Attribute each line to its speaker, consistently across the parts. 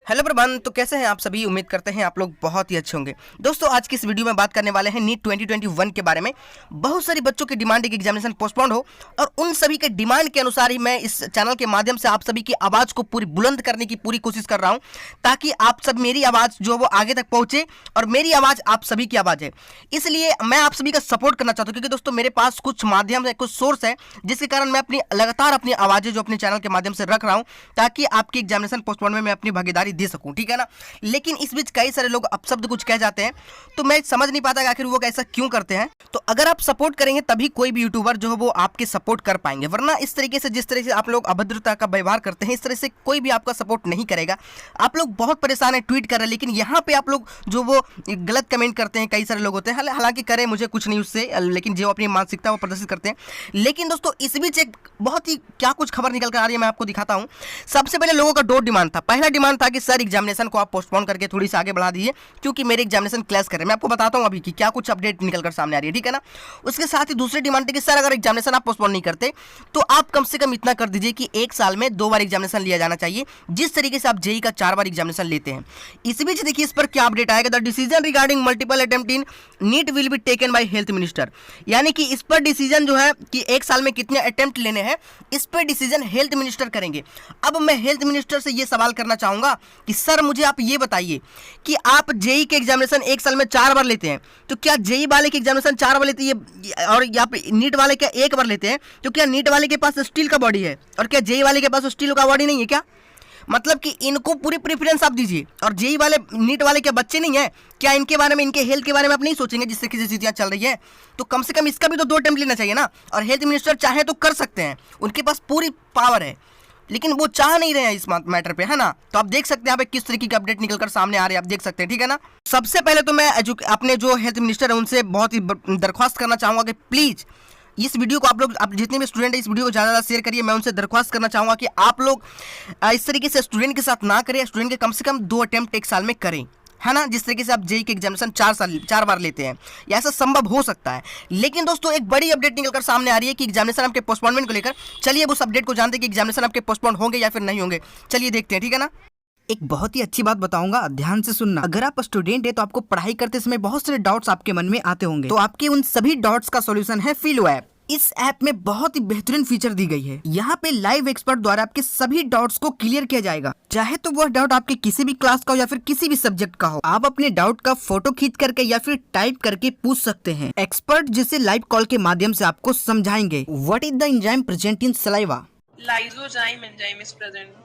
Speaker 1: Hello प्रबंध, तो कैसे हैं आप सभी। उम्मीद करते हैं आप लोग बहुत ही अच्छे होंगे। दोस्तों आज की इस वीडियो में बात करने वाले हैं नीट 2021 के बारे में। बहुत सारी बच्चों की डिमांड है कि एग्जामिनेशन पोस्टपोन्ड हो और उन सभी के डिमांड के अनुसार ही मैं इस चैनल के माध्यम से आप सभी की आवाज़ को पूरी बुलंद करने की पूरी कोशिश कर रहा हूँ, ताकि आप सब मेरी आवाज़ जो वो आगे तक पहुँचे और मेरी आवाज़ आप सभी की आवाज़ है। इसलिए मैं आप सभी का सपोर्ट करना चाहता हूँ, क्योंकि दोस्तों मेरे पास कुछ माध्यम है, कुछ सोर्स है, जिसके कारण मैं लगातार अपनी आवाज़ें जो अपने चैनल के माध्यम से रख रहा हूँ, ताकि आपकी एग्जामिनेशन पोस्टपोन में मैं अपनी भागीदारी दे सकूं, ठीक है ना। लेकिन इस बीच कई सारे लोग अपशब्द कुछ कह जाते हैं, तो मैं समझ नहीं पाता कि आखिर वो ऐसा क्यों करते हैं। तो अगर आप सपोर्ट करेंगे तभी कोई भी यूट्यूबर जो है वो आपके सपोर्ट कर पाएंगे, वरना इस तरीके से जिस तरह से आप लोग अभद्रता का व्यवहार करते हैं, इस तरह से कोई भी आपका सपोर्ट नहीं करेगा। आप लोग बहुत परेशान है, ट्वीट कर रहे हैं, लेकिन यहाँ पे आप लोग जो वो गलत कमेंट करते हैं, कई सारे लोग होते हैं, हालांकि करें मुझे कुछ नहीं उससे, लेकिन जो अपनी मानसिकता वो प्रदर्शित करते हैं। लेकिन दोस्तों इस बीच एक बहुत ही क्या कुछ खबर निकल कर आ रही है, मैं आपको दिखाता हूँ। सबसे पहले लोगों का दो डिमांड था। पहला डिमांड था कि सर एग्जामिनेशन को आप पोस्टपोन करके थोड़ी सी आगे बढ़ा दीजिए, क्योंकि मेरे एग्जामिनेशन क्लैश कर रहे हैं। मैं आपको बताता हूँ अभी कि क्या कुछ अपडेट निकल कर सामने आ रही है, ठीक है ना। उसके साथ ही दूसरी डिमांड थी कि सर अगर एग्जामिनेशन आप पोस्टपोन नहीं करते तो आप कम से कम इतना कर दीजिए कि एक साल में 2 बार एग्जामिनेशन लिया जाना चाहिए, जिस तरीके से आप जेई का 4 बार एग्जामिनेशन लेते हैं। इस बीच देखिए इस पर क्या अपडेट आएगा। The decision regarding multiple attempt in NEET will be taken by health minister, यानी कि इस पर डिसीजन जो है कि एक साल में कितने अटेम्प्ट लेने हैं, इस पर डिसीजन हेल्थ मिनिस्टर करेंगे। अब मैं हेल्थ मिनिस्टर से ये सवाल करना चाहूंगा कि सर मुझे आप ये बताइए कि आप जेई के एग्जामिनेशन एक साल में 4 बार लेते हैं, तो क्या जेई वाले के एग्जामिनेशन 4 बार लेते हैं और यहाँ पे नीट वाले क्या 1 बार लेते हैं? तो क्या नीट वाले के पास स्टील का बॉडी है और क्या जेई वाले के पास स्टील का बॉडी नहीं है क्या? मतलब कि इनको पूरी प्रेफरेंस आप दीजिए, और जेई वाले नीट वाले क्या बच्चे नहीं है क्या? इनके बारे में, इनके हेल्थ के बारे में आप नहीं सोचेंगे जिस तरीके से स्थितियाँ चल रही है? तो कम से कम इसका भी तो 2 अटेम्प्ट लेना चाहिए ना। और हेल्थ मिनिस्टर चाहे तो कर सकते हैं, उनके पास पूरी पावर है, लेकिन वो चाह नहीं रहे हैं इस मैटर पे, है ना। तो आप देख सकते हैं यहाँ पे किस तरीके की अपडेट निकलकर सामने आ रही है, आप देख सकते हैं, ठीक है ना। सबसे पहले तो मैं अपने जो हेल्थ मिनिस्टर है उनसे बहुत ही दरख्वास्त करना चाहूँगा कि प्लीज़ इस वीडियो को आप जितने भी स्टूडेंट है इस वीडियो को ज़्यादा शेयर करिए। मैं उनसे दरख्वास्त करना चाहूँगा कि आप लोग इस तरीके से स्टूडेंट के साथ ना करें, स्टूडेंट के कम से कम 2 अटेम्प्ट एक साल में करें, है ना। जिस तरीके से आप जेई के एग्जामिनेशन 4 बार लेते हैं, या ऐसा संभव हो सकता है। लेकिन दोस्तों एक बड़ी अपडेट निकलकर सामने आ रही है कि एग्जामिनेशन आपके पोस्टपोनमेंट को लेकर। चलिए अब उस अपडेट को जानते हैं कि एग्जामिनेशन आपके पोस्टपोन होंगे या फिर नहीं होंगे। चलिए देखते हैं, ठीक है ना।
Speaker 2: एक बहुत ही अच्छी बात बताऊंगा, ध्यान से सुनना। अगर आप स्टूडेंट है तो आपको पढ़ाई करते समय बहुत सारे डाउट्स आपके मन में आते होंगे, तो आपके उन सभी डाउट्स का सॉल्यूशन है फिलो ऐप। इस ऐप में बहुत ही बेहतरीन फीचर दी गई है। यहाँ पे लाइव एक्सपर्ट द्वारा आपके सभी डाउट्स को क्लियर किया जाएगा, चाहे तो वह डाउट आपके किसी भी क्लास का हो या फिर किसी भी सब्जेक्ट का हो। आप अपने डाउट का फोटो खींच करके या फिर टाइप करके पूछ सकते हैं। एक्सपर्ट जिसे लाइव कॉल के माध्यम से आपको समझाएंगे। What is the enzyme present in saliva?
Speaker 3: Lysozyme enzyme is present.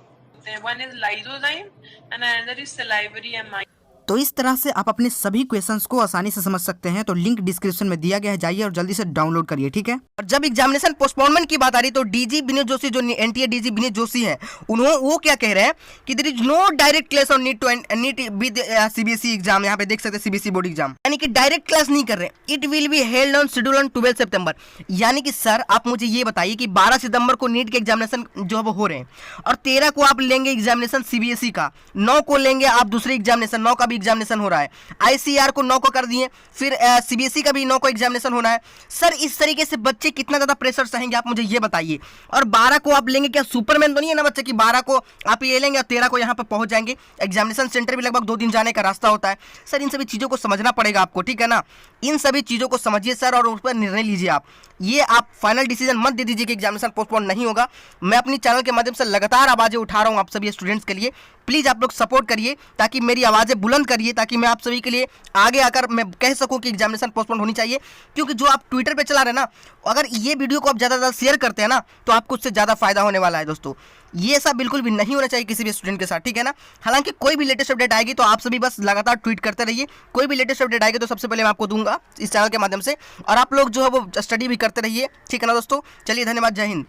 Speaker 3: One is lysozyme and another is salivary amine.
Speaker 2: तो इस तरह से आप अपने सभी क्वेश्चंस को आसानी से समझ सकते हैं। तो लिंक डिस्क्रिप्शन में दिया गया है, जाइए और जल्दी से डाउनलोड करिए, ठीक है।
Speaker 1: और जब एग्जामिनेशन पोस्टपोनमेंट की बात आ रही तो डीजी विनीत जोशी, जो एनटीए डीजी विनीत जोशी हैं, वो क्या कह रहे हैं कि there is no direct class on NEET with CBSE exam. यहाँ पे देख सकते हैं सीबीएसई बोर्ड एग्जाम, यानी कि डायरेक्ट क्लास नहीं कर रहे। It will be held on schedule on 12 सितंबर। यानी कि सर आप मुझे ये बताइए कि 12 सितंबर को नीट के एग्जामिनेशन जो है वो हो रहे हैं, और 13 को आप लेंगे एग्जामिनेशन सीबीएसई का, 9 को लेंगे आप दूसरे एग्जामिनेशन, 9 का भी एग्जामिनेशन हो रहा है। आईसीआर को 9 को कर दिए, फिर सीबीएसई का भी 9 को एग्जामिनेशन होना है। सर इस तरीके से बच्चे कितना ज्यादा प्रेशर सहेंगे, आप मुझे ये बताइए। और 12 को आप लेंगे, क्या सुपरमैन तो नहीं है ना बच्चे कि 12 को आप ये लेंगे और 13 को यहाँ पर पहुंच जाएंगे। एग्जामिनेशन सेंटर भी लगभग 2 दिन जाने का रास्ता होता है। सर इन सभी चीज़ों को समझना पड़ेगा आपको, ठीक है ना। इन सभी चीज़ों को समझिए सर, और उस पर निर्णय लीजिए आप। ये आप फाइनल डिसीजन मत दे दीजिए कि एग्जामिनेशन पोस्टपोन नहीं होगा। मैं अपनी चैनल के माध्यम से लगातार आवाज़ें उठा रहा हूँ आप सभी स्टूडेंट्स के लिए। प्लीज़ आप लोग सपोर्ट करिए, ताकि मेरी आवाज़ें बुलंद करिए, ताकि मैं आप सभी के लिए आगे आकर मैं कह सकूं कि एग्जामिनेशन पोस्टपोन होनी चाहिए। क्योंकि जो आप ट्विटर पे चला रहे हैं ना, अगर ये वीडियो को आप ज़्यादा शेयर करते हैं ना, तो आपको उससे ज़्यादा फायदा होने वाला है दोस्तों। ये सब बिल्कुल भी नहीं होना चाहिए किसी भी स्टूडेंट के साथ, ठीक है ना। हालांकि कोई भी लेटेस्ट अपडेट आएगी तो आप सभी बस लगातार ट्वीट करते रहिए। कोई भी लेटेस्ट अपडेट आएगी तो सबसे पहले मैं आपको दूंगा इस चैनल के माध्यम से, और आप लोग जो है वो स्टडी भी करते रहिए, ठीक है ना दोस्तों। चलिए धन्यवाद, जय हिंद।